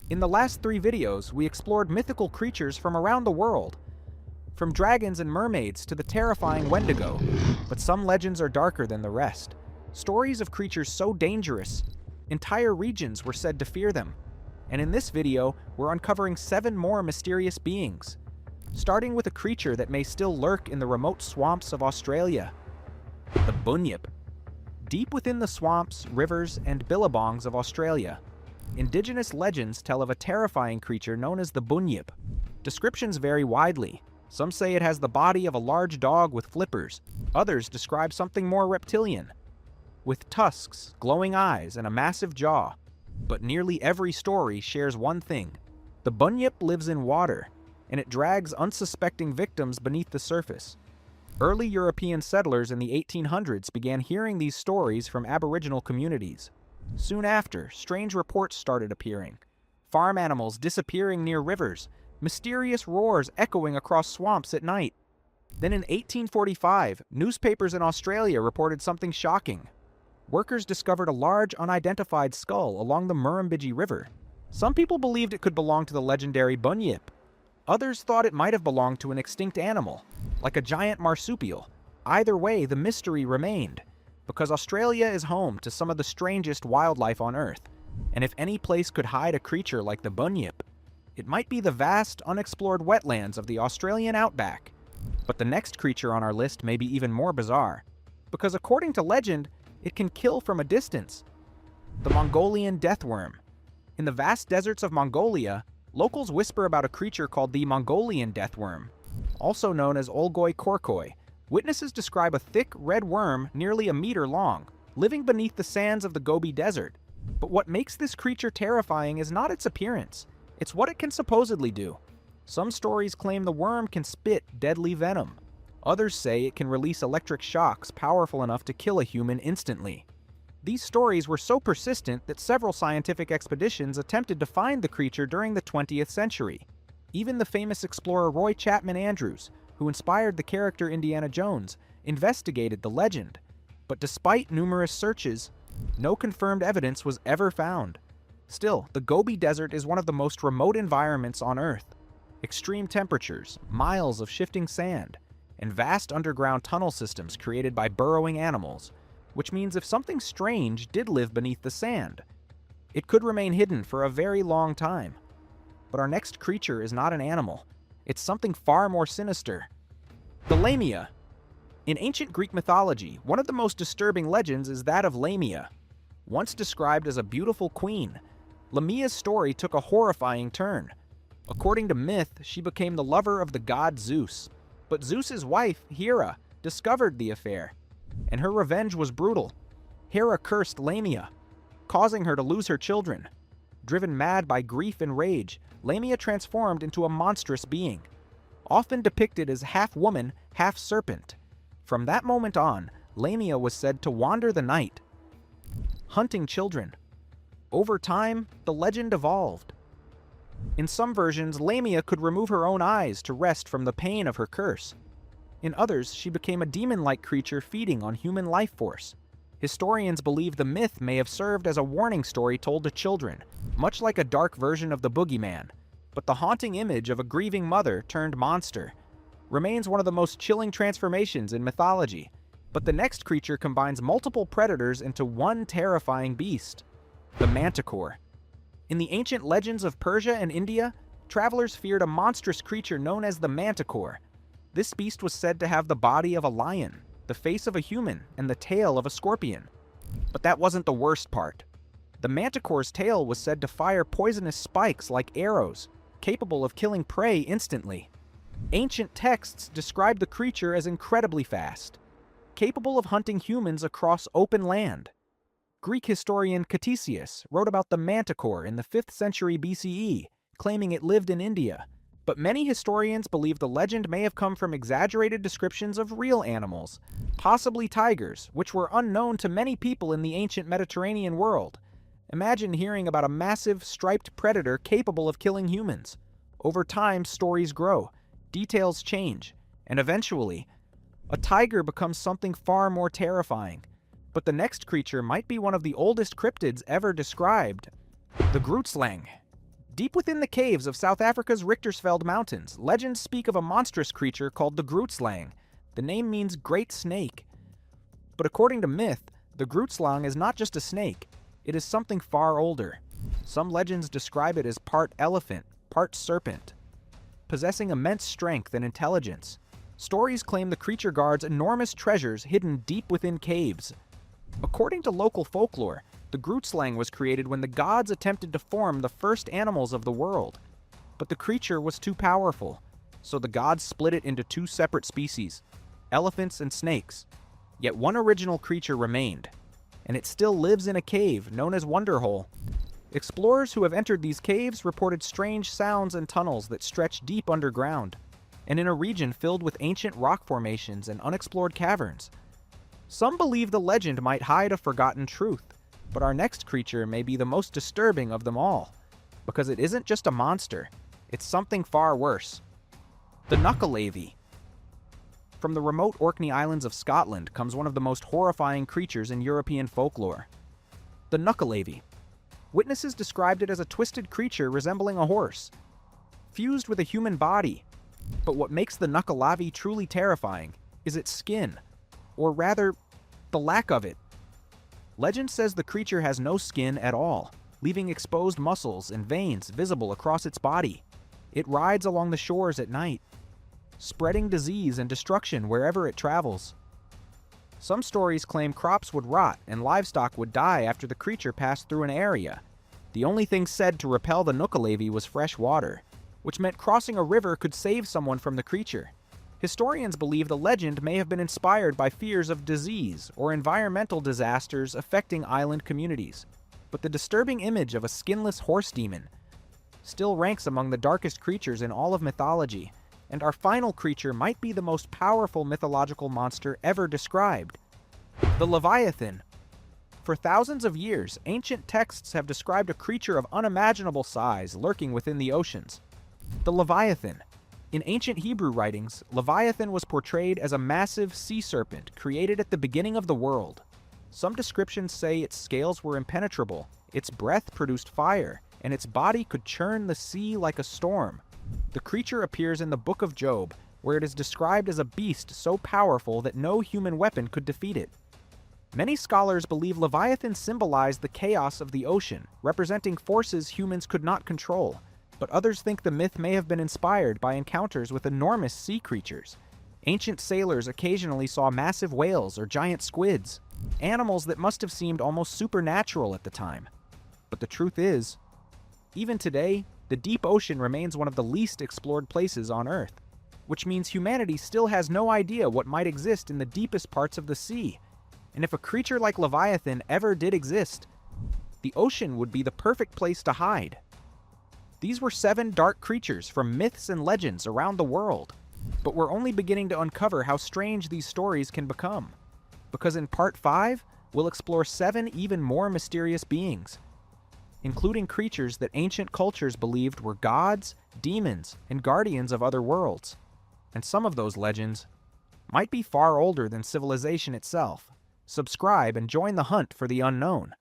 In the last 3 videos, we explored mythical creatures from around the world, from dragons and mermaids to the terrifying Wendigo, but some legends are darker than the rest. Stories of creatures so dangerous, entire regions were said to fear them. And in this video, we're uncovering 7 more mysterious beings, starting with a creature that may still lurk in the remote swamps of Australia, the Bunyip. Deep within the swamps, rivers, and billabongs of Australia, indigenous legends tell of a terrifying creature known as the Bunyip. Descriptions vary widely. Some say it has the body of a large dog with flippers. Others describe something more reptilian, with tusks, glowing eyes, and a massive jaw. But nearly every story shares one thing. The Bunyip lives in water, and it drags unsuspecting victims beneath the surface. Early European settlers in the 1800s began hearing these stories from Aboriginal communities. Soon after, strange reports started appearing. Farm animals disappearing near rivers, mysterious roars echoing across swamps at night. Then in 1845, newspapers in Australia reported something shocking. Workers discovered a large unidentified skull along the Murrumbidgee River. Some people believed it could belong to the legendary Bunyip. Others thought it might have belonged to an extinct animal, like a giant marsupial. Either way, the mystery remained, because Australia is home to some of the strangest wildlife on Earth. And if any place could hide a creature like the Bunyip, it might be the vast, unexplored wetlands of the Australian outback. But the next creature on our list may be even more bizarre, because according to legend, it can kill from a distance. The Mongolian deathworm. In the vast deserts of Mongolia, locals whisper about a creature called the Mongolian deathworm, also known as Olgoi korkoi. Witnesses describe a thick, red worm nearly a meter long, living beneath the sands of the Gobi Desert. But what makes this creature terrifying is not its appearance, it's what it can supposedly do. Some stories claim the worm can spit deadly venom. Others say it can release electric shocks powerful enough to kill a human instantly. These stories were so persistent that several scientific expeditions attempted to find the creature during the 20th century. Even the famous explorer Roy Chapman Andrews, who inspired the character Indiana Jones, investigated the legend. But despite numerous searches, no confirmed evidence was ever found. Still, the Gobi Desert is one of the most remote environments on Earth. Extreme temperatures, miles of shifting sand, and vast underground tunnel systems created by burrowing animals, which means if something strange did live beneath the sand, it could remain hidden for a very long time. But our next creature is not an animal. It's something far more sinister. The Lamia. In ancient Greek mythology, one of the most disturbing legends is that of Lamia. Once described as a beautiful queen, Lamia's story took a horrifying turn. According to myth, she became the lover of the god Zeus. But Zeus's wife, Hera, discovered the affair, and her revenge was brutal. Hera cursed Lamia, causing her to lose her children. Driven mad by grief and rage, Lamia transformed into a monstrous being, often depicted as half woman, half serpent. From that moment on, Lamia was said to wander the night, hunting children. Over time, the legend evolved. In some versions, Lamia could remove her own eyes to rest from the pain of her curse. In others, she became a demon-like creature feeding on human life force. Historians believe the myth may have served as a warning story told to children, much like a dark version of the boogeyman. But the haunting image of a grieving mother turned monster remains one of the most chilling transformations in mythology. But the next creature combines multiple predators into one terrifying beast, the Manticore. In the ancient legends of Persia and India, travelers feared a monstrous creature known as the Manticore. This beast was said to have the body of a lion, the face of a human, and the tail of a scorpion. But that wasn't the worst part. The Manticore's tail was said to fire poisonous spikes like arrows, capable of killing prey instantly. Ancient texts describe the creature as incredibly fast, capable of hunting humans across open land. Greek historian Ctesias wrote about the Manticore in the 5th century BCE, claiming it lived in India. But many historians believe the legend may have come from exaggerated descriptions of real animals, possibly tigers, which were unknown to many people in the ancient Mediterranean world. Imagine hearing about a massive, striped predator capable of killing humans. Over time, stories grow, details change, and eventually, a tiger becomes something far more terrifying. But the next creature might be one of the oldest cryptids ever described, the Grootslang. Deep within the caves of South Africa's Richtersveld Mountains, legends speak of a monstrous creature called the Grootslang. The name means great snake. But according to myth, the Grootslang is not just a snake. It is something far older. Some legends describe it as part elephant, part serpent, possessing immense strength and intelligence. Stories claim the creature guards enormous treasures hidden deep within caves. According to local folklore, the Grootslang was created when the gods attempted to form the first animals of the world. But the creature was too powerful, so the gods split it into two separate species, elephants and snakes. Yet one original creature remained, and it still lives in a cave known as Wonderhole. Explorers who have entered these caves reported strange sounds and tunnels that stretch deep underground, and in a region filled with ancient rock formations and unexplored caverns. Some believe the legend might hide a forgotten truth, but our next creature may be the most disturbing of them all, because it isn't just a monster, it's something far worse. The Nuckelavee. From the remote Orkney Islands of Scotland comes one of the most horrifying creatures in European folklore. The Nuckelavee. Witnesses described it as a twisted creature resembling a horse, fused with a human body. But what makes the Nuckelavee truly terrifying is its skin, or rather, the lack of it. Legend says the creature has no skin at all, leaving exposed muscles and veins visible across its body. It rides along the shores at night, spreading disease and destruction wherever it travels. Some stories claim crops would rot and livestock would die after the creature passed through an area. The only thing said to repel the Nuckelavee was fresh water, which meant crossing a river could save someone from the creature. Historians believe the legend may have been inspired by fears of disease or environmental disasters affecting island communities. But the disturbing image of a skinless horse demon still ranks among the darkest creatures in all of mythology, and our final creature might be the most powerful mythological monster ever described. The Leviathan. For thousands of years, ancient texts have described a creature of unimaginable size lurking within the oceans. The Leviathan. In ancient Hebrew writings, Leviathan was portrayed as a massive sea serpent created at the beginning of the world. Some descriptions say its scales were impenetrable, its breath produced fire, and its body could churn the sea like a storm. The creature appears in the Book of Job, where it is described as a beast so powerful that no human weapon could defeat it. Many scholars believe Leviathan symbolized the chaos of the ocean, representing forces humans could not control. But others think the myth may have been inspired by encounters with enormous sea creatures. Ancient sailors occasionally saw massive whales or giant squids, animals that must have seemed almost supernatural at the time. But the truth is, even today, the deep ocean remains one of the least explored places on Earth, which means humanity still has no idea what might exist in the deepest parts of the sea. And if a creature like Leviathan ever did exist, the ocean would be the perfect place to hide. These were 7 dark creatures from myths and legends around the world, but we're only beginning to uncover how strange these stories can become. Because in Part 5, we'll explore 7 even more mysterious beings, including creatures that ancient cultures believed were gods, demons, and guardians of other worlds. And some of those legends might be far older than civilization itself. Subscribe and join the hunt for the unknown.